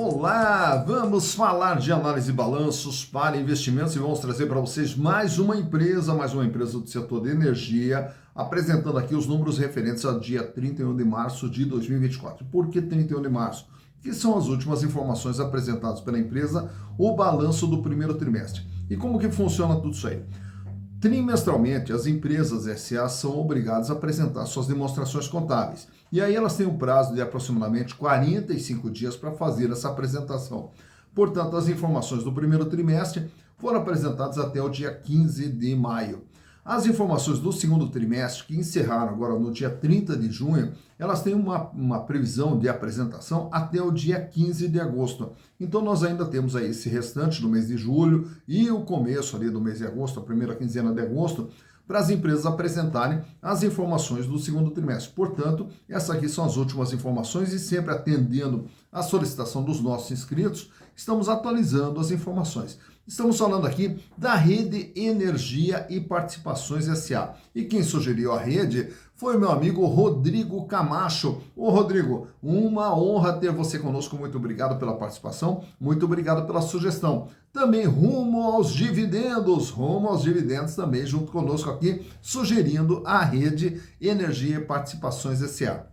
Olá, vamos falar de análise de balanços para investimentos e vamos trazer para vocês mais uma empresa do setor de energia, apresentando aqui os números referentes ao dia 31 de março de 2024. Por que 31 de março? Que são as últimas informações apresentadas pela empresa, o balanço do primeiro trimestre. E como que funciona tudo isso aí? Trimestralmente, as empresas SA são obrigadas a apresentar suas demonstrações contábeis. E aí elas têm um prazo de aproximadamente 45 dias para fazer essa apresentação. Portanto, as informações do primeiro trimestre foram apresentadas até o dia 15 de maio. As informações do segundo trimestre, que encerraram agora no dia 30 de junho, elas têm uma previsão de apresentação até o dia 15 de agosto. Então nós ainda temos aí esse restante do mês de julho e o começo ali do mês de agosto, a primeira quinzena de agosto, para as empresas apresentarem as informações do segundo trimestre. Portanto, essas aqui são as últimas informações e sempre atendendo à solicitação dos nossos inscritos, estamos atualizando as informações. Estamos falando aqui da Rede Energia e Participações SA. E quem sugeriu a rede foi meu amigo Rodrigo Camacho. Ô Rodrigo, uma honra ter você conosco. Muito obrigado pela participação, muito obrigado pela sugestão. Também rumo aos dividendos também junto conosco aqui, sugerindo a Rede Energia e Participações SA.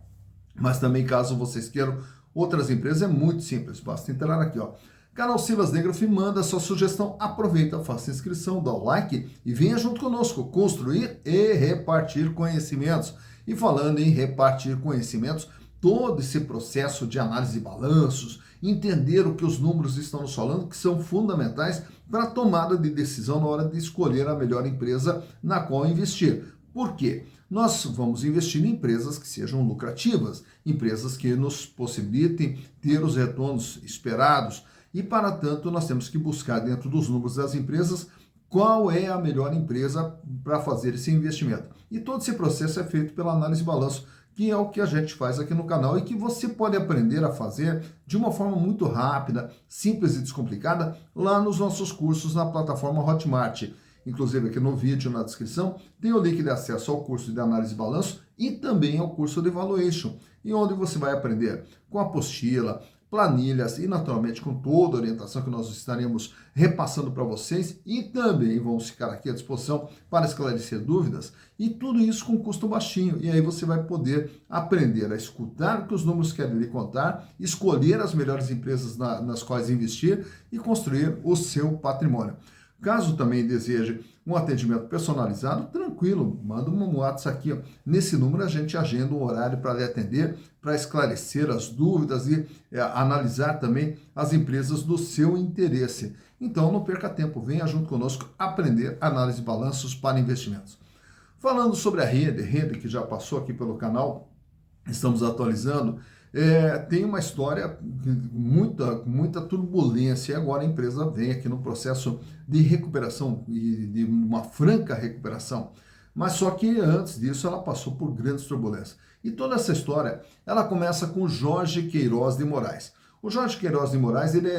Mas também, caso vocês queiram outras empresas, é muito simples, basta entrar aqui, ó. Canal Silas Negroff, manda sua sugestão, aproveita, faça inscrição, dá o like e venha junto conosco construir e repartir conhecimentos. E falando em repartir conhecimentos, todo esse processo de análise de balanços, entender o que os números estão nos falando, que são fundamentais para a tomada de decisão na hora de escolher a melhor empresa na qual investir. Por quê? Nós vamos investir em empresas que sejam lucrativas, empresas que nos possibilitem ter os retornos esperados. E, para tanto, nós temos que buscar dentro dos números das empresas qual é a melhor empresa para fazer esse investimento. E todo esse processo é feito pela análise de balanço, que é o que a gente faz aqui no canal e que você pode aprender a fazer de uma forma muito rápida, simples e descomplicada lá nos nossos cursos na plataforma Hotmart. Inclusive aqui no vídeo, na descrição, tem o link de acesso ao curso de análise de balanço e também ao curso de Valuation, e onde você vai aprender com apostila, planilhas e naturalmente com toda a orientação que nós estaremos repassando para vocês e também vamos ficar aqui à disposição para esclarecer dúvidas e tudo isso com custo baixinho. E aí você vai poder aprender a escutar o que os números querem lhe contar, escolher as melhores empresas nas quais investir e construir o seu patrimônio. Caso também deseje um atendimento personalizado, tranquilo, manda um WhatsApp aqui, ó. Nesse número a gente agenda um horário para lhe atender, para esclarecer as dúvidas e analisar também as empresas do seu interesse. Então não perca tempo, venha junto conosco aprender análise de balanços para investimentos. Falando sobre a rede que já passou aqui pelo canal, estamos atualizando. Tem uma história muita turbulência e agora a empresa vem aqui no processo de recuperação e de uma franca recuperação, mas só que antes disso ela passou por grandes turbulências. E toda essa história, ela começa com Jorge Queiroz de Moraes. O Jorge Queiroz de Moraes, ele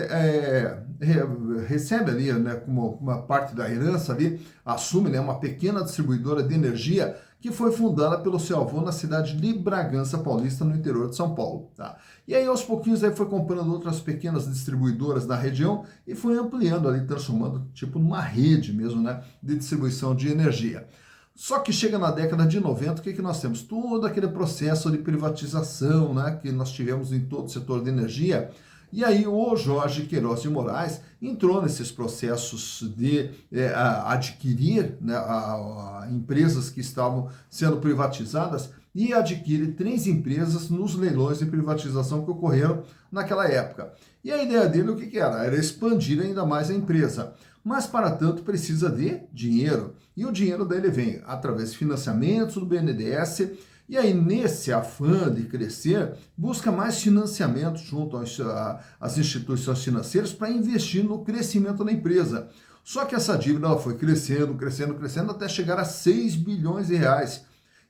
recebe ali, né, como uma parte da herança ali, assume, né, uma pequena distribuidora de energia que foi fundada pelo seu avô na cidade de Bragança Paulista, no interior de São Paulo. Tá? E aí, aos pouquinhos, aí foi comprando outras pequenas distribuidoras na região e foi ampliando ali, transformando tipo numa rede mesmo, né, de distribuição de energia. Só que chega na década de 90, o que nós temos? Todo aquele processo de privatização, né, que nós tivemos em todo o setor de energia. E aí o Jorge Queiroz de Moraes entrou nesses processos de adquirir, né, empresas que estavam sendo privatizadas e adquire 3 empresas nos leilões de privatização que ocorreram naquela época. E a ideia dele o que era? Era expandir ainda mais a empresa. Mas, para tanto, precisa de dinheiro. E o dinheiro dele vem através de financiamentos do BNDES. E aí, nesse afã de crescer, busca mais financiamento junto às instituições financeiras para investir no crescimento da empresa. Só que essa dívida ela foi crescendo até chegar a 6 bilhões de reais.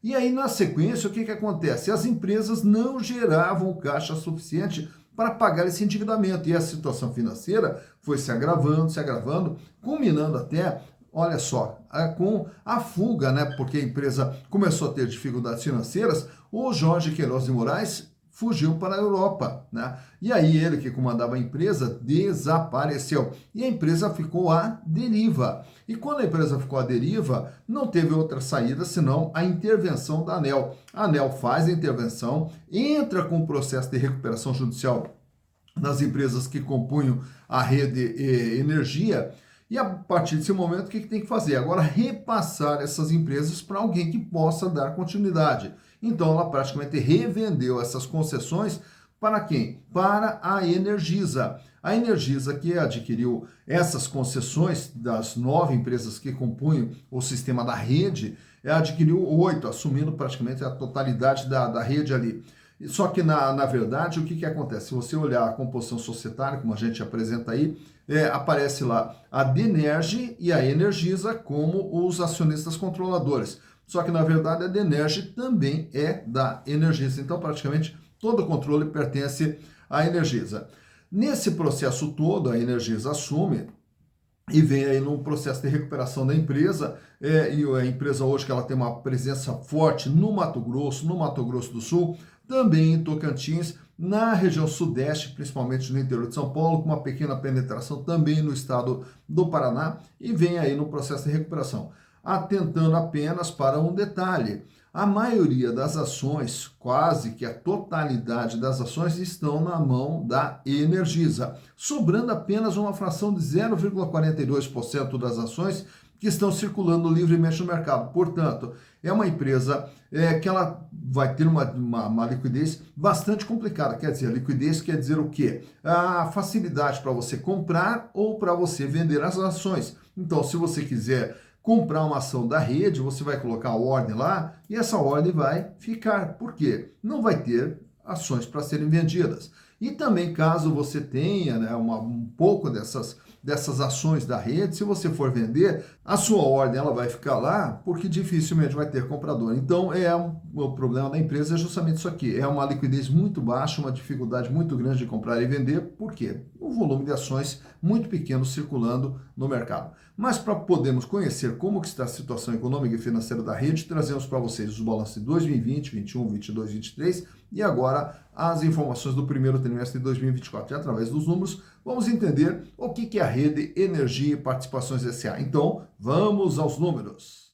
E aí, na sequência, o que acontece? As empresas não geravam caixa suficiente para pagar esse endividamento. E a situação financeira foi se agravando, culminando até, olha só, com a fuga, né? Porque a empresa começou a ter dificuldades financeiras, o Jorge Queiroz de Moraes fugiu para a Europa, né? E aí ele que comandava a empresa desapareceu e a empresa ficou à deriva. E quando a empresa ficou à deriva, não teve outra saída senão a intervenção da ANEEL. A ANEEL faz a intervenção, entra com o processo de recuperação judicial nas empresas que compunham a rede energia. E a partir desse momento, o que tem que fazer? Agora, repassar essas empresas para alguém que possa dar continuidade. Então, ela praticamente revendeu essas concessões para quem? Para a Energisa. A Energisa, que adquiriu essas concessões das 9 empresas que compunham o sistema da rede, adquiriu 8, assumindo praticamente a totalidade da rede ali. Só que, na verdade, o que acontece? Se você olhar a composição societária, como a gente apresenta aí, aparece lá a Denerge e a Energisa como os acionistas controladores. Só que, na verdade, a Denerge também é da Energisa. Então, praticamente, todo o controle pertence à Energisa. Nesse processo todo, a Energisa assume e vem aí num processo de recuperação da empresa, e a empresa hoje que ela tem uma presença forte no Mato Grosso do Sul, também em Tocantins, na região sudeste, principalmente no interior de São Paulo, com uma pequena penetração também no estado do Paraná, e vem aí no processo de recuperação. Atentando apenas para um detalhe, a maioria das ações, quase que a totalidade das ações, estão na mão da Energisa, sobrando apenas uma fração de 0,42% das ações que estão circulando livremente no mercado. Portanto, é uma empresa que ela vai ter uma liquidez bastante complicada. Quer dizer, a liquidez quer dizer o quê? A facilidade para você comprar ou para você vender as ações. Então, se você quiser comprar uma ação da rede, você vai colocar a ordem lá e essa ordem vai ficar. Por quê? Não vai ter ações para serem vendidas. E também, caso você tenha, né, um pouco dessas ações da rede, se você for vender, a sua ordem ela vai ficar lá porque dificilmente vai ter comprador. Então, o problema da empresa é justamente isso aqui. É uma liquidez muito baixa, uma dificuldade muito grande de comprar e vender. Por quê? O volume de ações muito pequeno circulando no mercado. Mas para podermos conhecer como que está a situação econômica e financeira da rede, trazemos para vocês os balanços de 2020, 21, 22, 23 e agora as informações do primeiro trimestre de 2024. E através dos números, vamos entender o que é a Rede Energia e Participações S.A. Então, vamos aos números.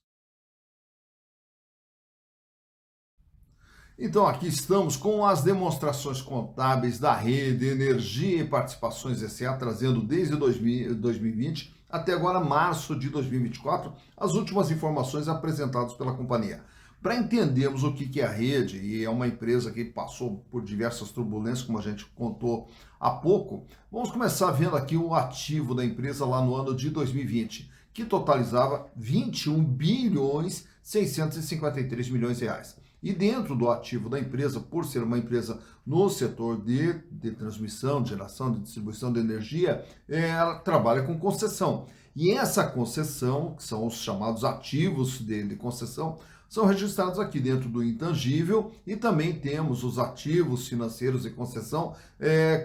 Então, aqui estamos com as demonstrações contábeis da Rede Energia e Participações S.A., trazendo desde 2020 até agora março de 2024 as últimas informações apresentadas pela companhia. Para entendermos o que é a rede, e é uma empresa que passou por diversas turbulências, como a gente contou há pouco, vamos começar vendo aqui o ativo da empresa lá no ano de 2020, que totalizava 21 bilhões 653 milhões de reais. E dentro do ativo da empresa, por ser uma empresa no setor de transmissão, de geração, de distribuição de energia, ela trabalha com concessão. E essa concessão, que são os chamados ativos de concessão, são registrados aqui dentro do intangível e também temos os ativos financeiros de concessão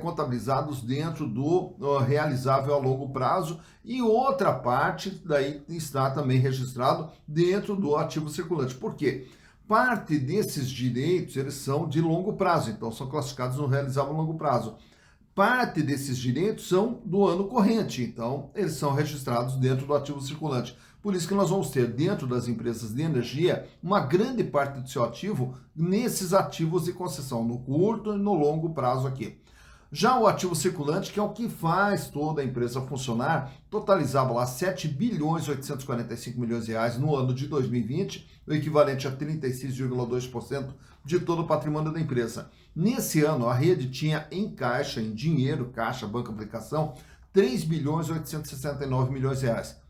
contabilizados dentro do realizável a longo prazo e outra parte daí está também registrado dentro do ativo circulante. Por quê? Parte desses direitos, eles são de longo prazo, então são classificados no realizável a longo prazo. Parte desses direitos são do ano corrente, então eles são registrados dentro do ativo circulante. Por isso que nós vamos ter dentro das empresas de energia uma grande parte do seu ativo nesses ativos de concessão, no curto e no longo prazo aqui. Já o ativo circulante, que é o que faz toda a empresa funcionar, totalizava lá 7 bilhões 845 milhões de reais no ano de 2020, o equivalente a 36,2% de todo o patrimônio da empresa. Nesse ano, a rede tinha em caixa, em dinheiro, caixa, banco, aplicação, 3 bilhões 869 milhões de reais.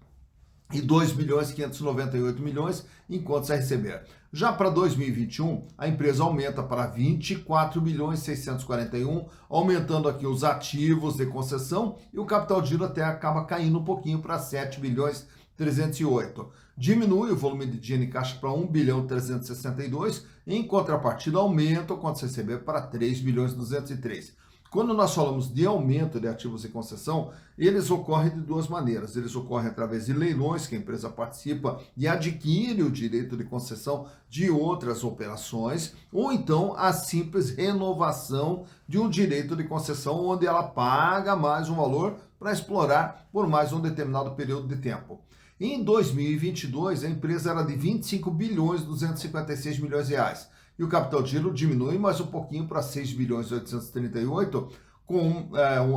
E 2 bilhões 598 milhões em contas a receber. Já para 2021, a empresa aumenta para 24 bilhões 641, aumentando aqui os ativos de concessão e o capital de giro até acaba caindo um pouquinho para 7 bilhões 308. Diminui o volume de dinheiro em caixa para 1 bilhão 362, em contrapartida aumenta o contas a receber para 3 bilhões 203. Quando nós falamos de aumento de ativos em concessão, eles ocorrem de duas maneiras. Eles ocorrem através de leilões, que a empresa participa e adquire o direito de concessão de outras operações, ou então a simples renovação de um direito de concessão, onde ela paga mais um valor para explorar por mais um determinado período de tempo. Em 2022, a empresa era de 25 bilhões 256 milhões de reais. E o capital de giro diminui mais um pouquinho para 6 bilhões 838,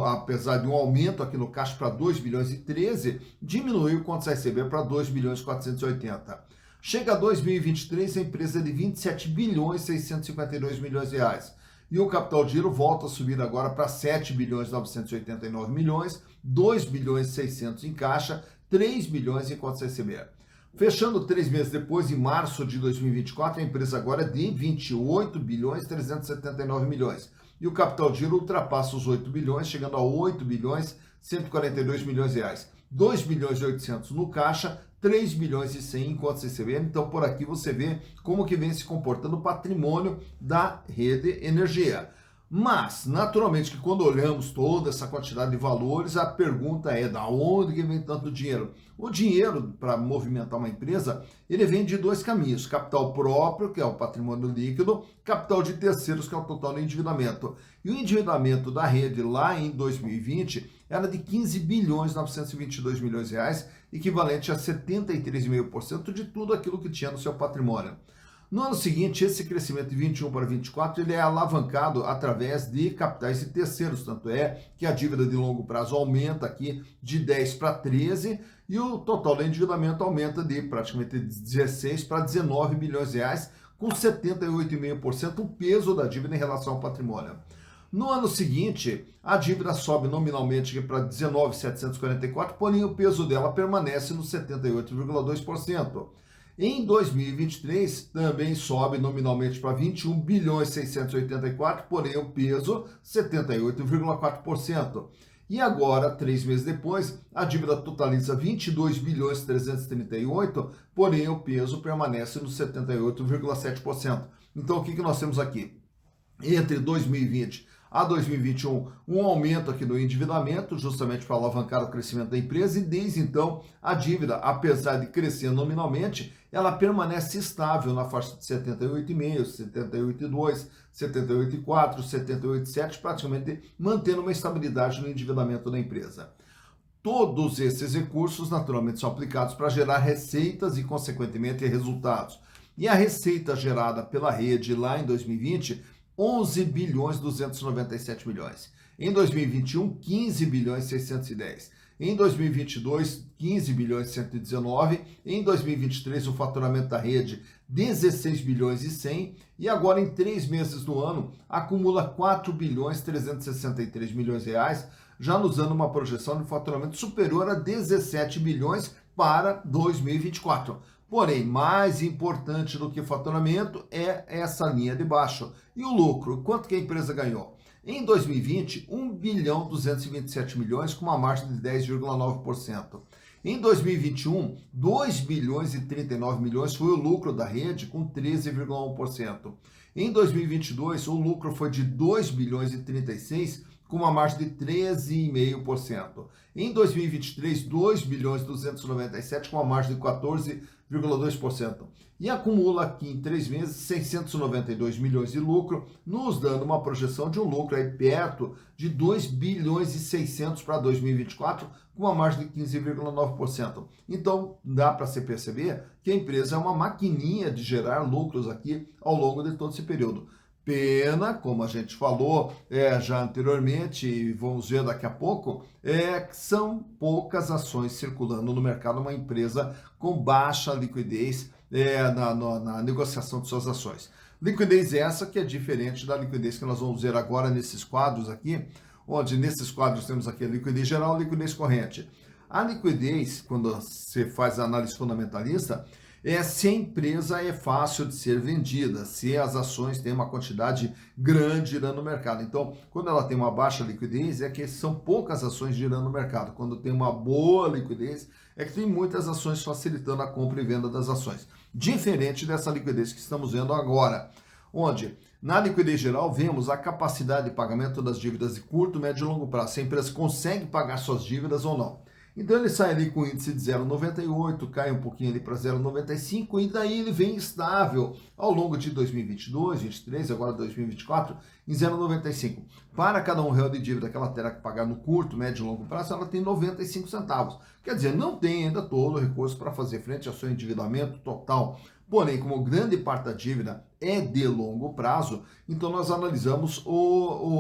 apesar de um aumento aqui no caixa para 2 bilhões e 13, diminuiu quanto a receber para 2 bilhões 480. Chega a 2023, a empresa é de 27 bilhões 652 milhões de reais. E o capital de giro volta a subir agora para 7 bilhões 989 milhões, 2 bilhões 600 em caixa, 3 bilhões em contas a receber. Fechando 3 meses depois, em março de 2024, a empresa agora é de 28 bilhões 379 milhões. E o capital de giro ultrapassa os 8 bilhões, chegando a 8 bilhões 142 milhões de reais. 2 bilhões e 800 no caixa, 3 bilhões e 100 em contas a receber. Então, por aqui você vê como que vem se comportando o patrimônio da Rede Energia. Mas, naturalmente, que quando olhamos toda essa quantidade de valores, a pergunta é: da onde que vem tanto dinheiro? O dinheiro, para movimentar uma empresa, ele vem de dois caminhos: capital próprio, que é o patrimônio líquido, capital de terceiros, que é o total do endividamento. E o endividamento da rede lá em 2020 era de 15 bilhões 922 milhões de reais, equivalente a 73,5% de tudo aquilo que tinha no seu patrimônio. No ano seguinte, esse crescimento de 21 para 24, ele é alavancado através de capitais de terceiros, tanto é que a dívida de longo prazo aumenta aqui de 10 para 13 e o total do endividamento aumenta de praticamente 16 para 19 bilhões de reais, com 78,5% o peso da dívida em relação ao patrimônio. No ano seguinte, a dívida sobe nominalmente para 19,744, porém o peso dela permanece nos 78,2%. Em 2023, também sobe nominalmente para 21 bilhões 684, porém o peso 78,4%. E agora, 3 meses depois, a dívida totaliza 22 bilhões 338, porém o peso permanece nos 78,7%. Então, o que nós temos aqui? Entre 2020 a 2021, um aumento aqui do endividamento, justamente para alavancar o crescimento da empresa, e desde então a dívida, apesar de crescer nominalmente, ela permanece estável na faixa de 78,5, 78,2, 78,4, 78,7, praticamente mantendo uma estabilidade no endividamento da empresa. Todos esses recursos, naturalmente, são aplicados para gerar receitas e, consequentemente, resultados. E a receita gerada pela rede lá em 2020, 11 bilhões 297 milhões. Em 2021, 15 bilhões 610. Em 2022, 15 bilhões 119. Em 2023, o faturamento da rede, 16 bilhões e 100. E agora, em 3 meses do ano, acumula 4 bilhões 363 milhões de reais, já nos dando uma projeção de faturamento superior a 17 bilhões para 2024. Porém, mais importante do que o faturamento é essa linha de baixo. E o lucro? Quanto que a empresa ganhou? Em 2020, 1 bilhão 227 milhões, com uma margem de 10,9%. Em 2021, 2 bilhões e 39 milhões foi o lucro da rede, com 13,1%. Em 2022, o lucro foi de 2 bilhões e 36, com uma margem de 13,5%. Em 2023, 2 bilhões e 297, com uma margem de 14,2%. E acumula aqui em 3 meses 692 milhões de lucro, nos dando uma projeção de um lucro aí perto de 2 bilhões e 600 para 2024, com uma margem de 15,9%. Então, dá para se perceber que a empresa é uma maquininha de gerar lucros aqui ao longo de todo esse período. Pena, como a gente falou já anteriormente, e vamos ver daqui a pouco, que são poucas ações circulando no mercado, uma empresa com baixa liquidez na negociação de suas ações. Liquidez essa que é diferente da liquidez que nós vamos ver agora nesses quadros aqui, onde nesses quadros temos aqui a liquidez geral e a liquidez corrente. A liquidez, quando você faz a análise fundamentalista, se a empresa é fácil de ser vendida, se as ações têm uma quantidade grande girando no mercado. Então, quando ela tem uma baixa liquidez, é que são poucas ações girando no mercado. Quando tem uma boa liquidez, é que tem muitas ações facilitando a compra e venda das ações. Diferente dessa liquidez que estamos vendo agora, onde Na liquidez geral, vemos a capacidade de pagamento das dívidas de curto, médio e longo prazo. Se a empresa consegue pagar suas dívidas ou não. Então ele sai ali com o índice de 0,98, cai um pouquinho ali para 0,95 e daí ele vem estável ao longo de 2022, 2023, agora 2024, em 0,95. Para cada R$1 de dívida que ela terá que pagar no curto, médio e longo prazo, ela tem 95 centavos. Quer dizer, não tem ainda todo o recurso para fazer frente ao seu endividamento total. Porém, como grande parte da dívida é de longo prazo, então nós analisamos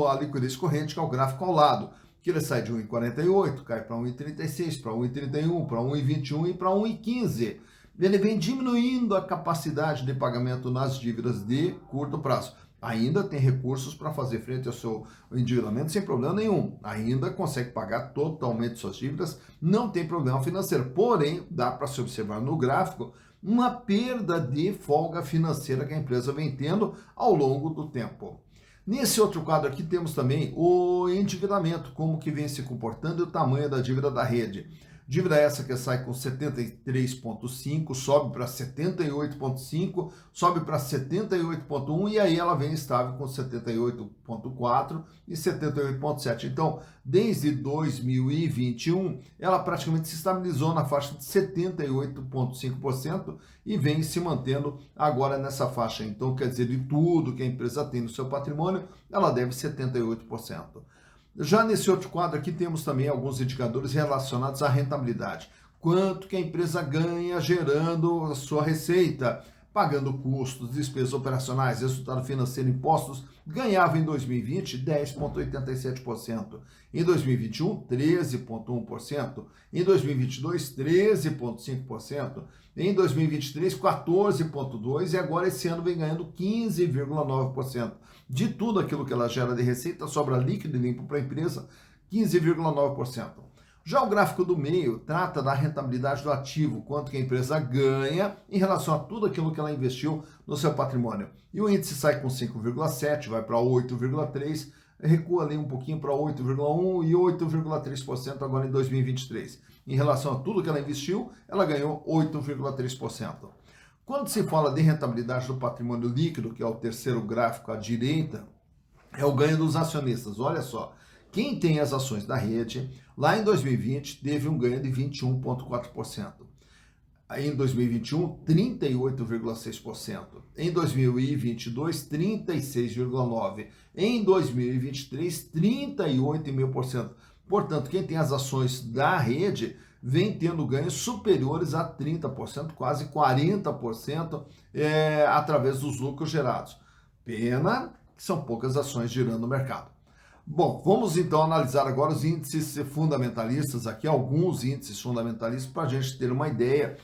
a liquidez corrente, que é o gráfico ao lado, que ele sai de 1,48, cai para 1,36, para 1,31, para 1,21 e para 1,15. Ele vem diminuindo a capacidade de pagamento nas dívidas de curto prazo. Ainda tem recursos para fazer frente ao seu endividamento sem problema nenhum. Ainda consegue pagar totalmente suas dívidas, não tem problema financeiro. Porém, dá para se observar no gráfico uma perda de folga financeira que a empresa vem tendo ao longo do tempo. Nesse outro quadro aqui temos também o endividamento, como que vem se comportando e o tamanho da dívida da rede. Dívida essa que sai com 73,5, sobe para 78,5, sobe para 78,1 e aí ela vem estável com 78,4 e 78,7. Então, desde 2021, ela praticamente se estabilizou na faixa de 78,5% e vem se mantendo agora nessa faixa. Então, quer dizer, de tudo que a empresa tem no seu patrimônio, ela deve 78%. Já nesse outro quadro aqui temos também alguns indicadores relacionados à rentabilidade. Quanto que a empresa ganha gerando a sua receita, pagando custos, despesas operacionais, resultado financeiro, impostos, ganhava em 2020 10,87%, em 2021 13,1%, em 2022 13,5%, em 2023 14,2% e agora esse ano vem ganhando 15,9%. De tudo aquilo que ela gera de receita, sobra líquido e limpo para a empresa, 15,9%. Já o gráfico do meio trata da rentabilidade do ativo, quanto que a empresa ganha em relação a tudo aquilo que ela investiu no seu patrimônio. E o índice sai com 5,7, vai para 8,3, recua ali um pouquinho para 8,1 e 8,3% agora em 2023. Em relação a tudo que ela investiu, ela ganhou 8,3%. Quando se fala de rentabilidade do patrimônio líquido, que é o terceiro gráfico à direita, é o ganho dos acionistas. Olha só, quem tem as ações da rede, lá em 2020 teve um ganho de 21,4%. Em 2021, 38,6%. Em 2022, 36,9%. Em 2023, 38,5%. Portanto, quem tem as ações da rede vem tendo ganhos superiores a 30%, quase 40% através dos lucros gerados. Pena que são poucas ações girando no mercado. Bom, vamos então analisar agora os índices fundamentalistas, aqui alguns índices fundamentalistas para a gente ter uma ideia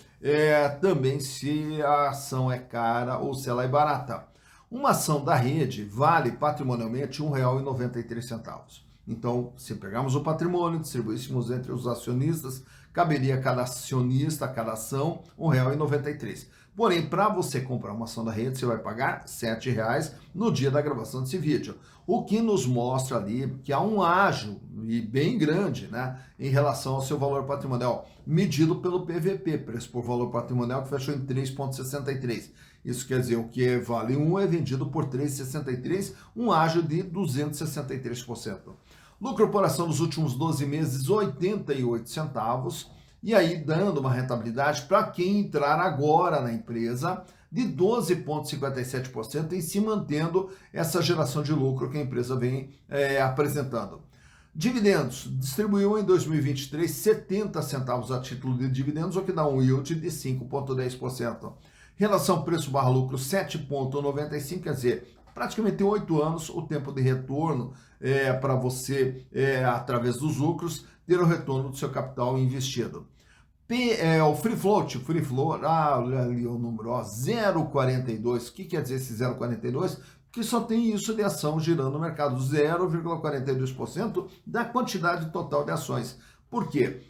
também se a ação é cara ou se ela é barata. Uma ação da rede vale patrimonialmente R$ 1,93. Então, se pegarmos o patrimônio, distribuíssemos entre os acionistas, caberia a cada acionista, a cada ação, R$ 1,93. Porém, para você comprar uma ação da rede, você vai pagar R$ 7,00 no dia da gravação desse vídeo. O que nos mostra ali que há um ágio, e bem grande, né, em relação ao seu valor patrimonial, medido pelo PVP, preço por valor patrimonial, que fechou em 3,63. Isso quer dizer, o que vale 1 é vendido por 3,63, um ágio de 263%. Lucro por ação nos últimos 12 meses, 88 centavos. E aí dando uma rentabilidade para quem entrar agora na empresa de 12,57% e se mantendo essa geração de lucro que a empresa vem apresentando. Dividendos, distribuiu em 2023 70 centavos a título de dividendos, o que dá um yield de 5,10%. Relação preço/lucro 7,95, quer dizer, praticamente 8 anos o tempo de retorno para você, através dos lucros, ter o retorno do seu capital investido. O free float, olha ali o número, 0,42. O que quer dizer esse 0,42? Que só tem isso de ação girando no mercado, 0,42% da quantidade total de ações. Por quê?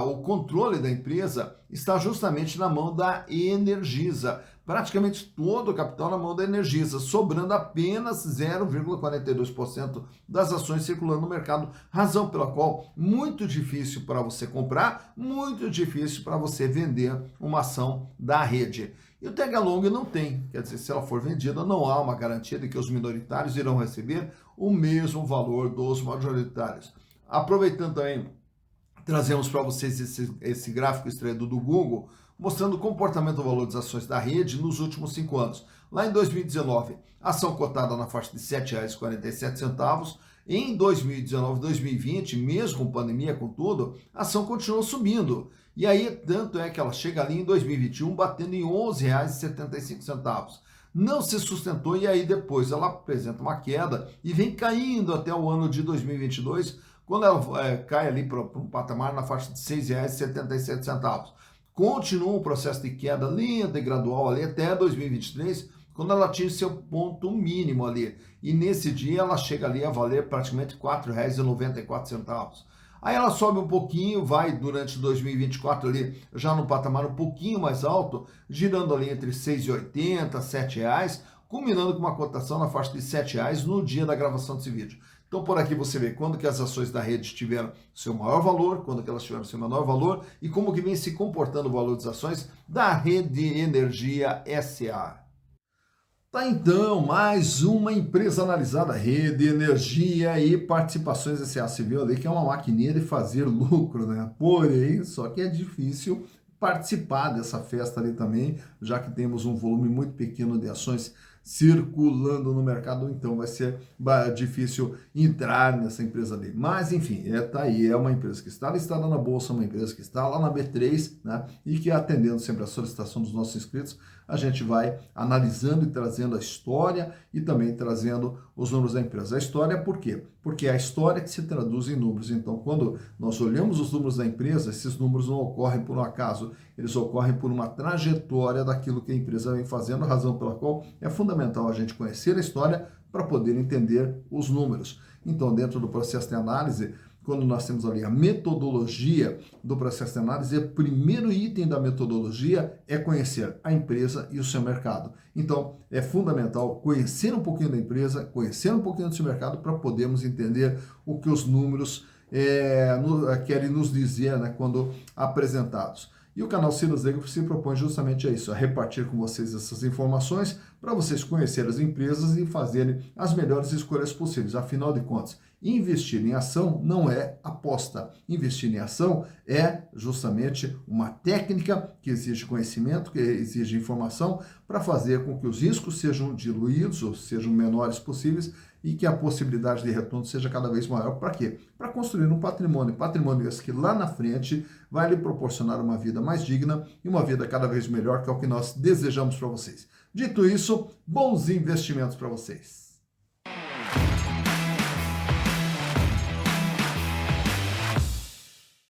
O controle da empresa está justamente na mão da Energisa. Praticamente todo o capital na mão da Energisa, sobrando apenas 0,42% das ações circulando no mercado, razão pela qual muito difícil para você comprar, muito difícil para você vender uma ação da rede. E o tag along não tem, quer dizer, se ela for vendida, não há uma garantia de que os minoritários irão receber o mesmo valor dos majoritários. Aproveitando também, trazemos para vocês esse gráfico extraído do Google, mostrando o comportamento do valor das ações da rede nos últimos 5 anos. Lá em 2019, ação cotada na faixa de R$ 7,47. Em 2019 2020, mesmo com pandemia, com tudo, a ação continuou subindo. E aí, tanto é que ela chega ali em 2021 batendo em R$ 11,75. Não se sustentou e aí depois ela apresenta uma queda e vem caindo até o ano de 2022, quando ela cai ali para um patamar na faixa de R$ 6,77. Continua um processo de queda lenta e gradual ali até 2023, quando ela atinge seu ponto mínimo ali. E nesse dia ela chega ali a valer praticamente R$ 4,94. Aí ela sobe um pouquinho, vai durante 2024 ali já no patamar um pouquinho mais alto, girando ali entre R$ 6,80 e R$ 7, culminando com uma cotação na faixa de R$ 7 no dia da gravação desse vídeo. Então, por aqui você vê quando que as ações da rede tiveram seu maior valor, quando que elas tiveram seu menor valor e como que vem se comportando o valor das ações da Rede Energia SA. Tá então, mais uma empresa analisada, Rede Energia e Participações SA. Você viu ali que é uma maquininha de fazer lucro, né? Porém, só que é difícil participar dessa festa ali também, já que temos um volume muito pequeno de ações circulando no mercado, então vai ser difícil entrar nessa empresa ali. Mas, enfim, tá aí, é uma empresa que está listada na Bolsa, uma empresa que está lá na B3, né, e que atendendo sempre a solicitação dos nossos inscritos, a gente vai analisando e trazendo a história e também trazendo os números da empresa. A história por quê? Porque é a história que se traduz em números. Então, quando nós olhamos os números da empresa, esses números não ocorrem por um acaso, eles ocorrem por uma trajetória daquilo que a empresa vem fazendo, razão pela qual é fundamental a gente conhecer a história para poder entender os números. Então, dentro do processo de análise, quando nós temos ali a metodologia do processo de análise, o primeiro item da metodologia é conhecer a empresa e o seu mercado. Então, é fundamental conhecer um pouquinho da empresa, conhecer um pouquinho do seu mercado para podermos entender o que os números querem nos dizer, né, quando apresentados. E o canal Silas Negro se propõe justamente a isso, a repartir com vocês essas informações para vocês conhecerem as empresas e fazerem as melhores escolhas possíveis. Afinal de contas, investir em ação não é aposta. Investir em ação é justamente uma técnica que exige conhecimento, que exige informação para fazer com que os riscos sejam diluídos ou sejam menores possíveis e que a possibilidade de retorno seja cada vez maior. Para quê? Para construir um patrimônio. Patrimônio esse que lá na frente vai lhe proporcionar uma vida mais digna e uma vida cada vez melhor, que é o que nós desejamos para vocês. Dito isso, bons investimentos para vocês.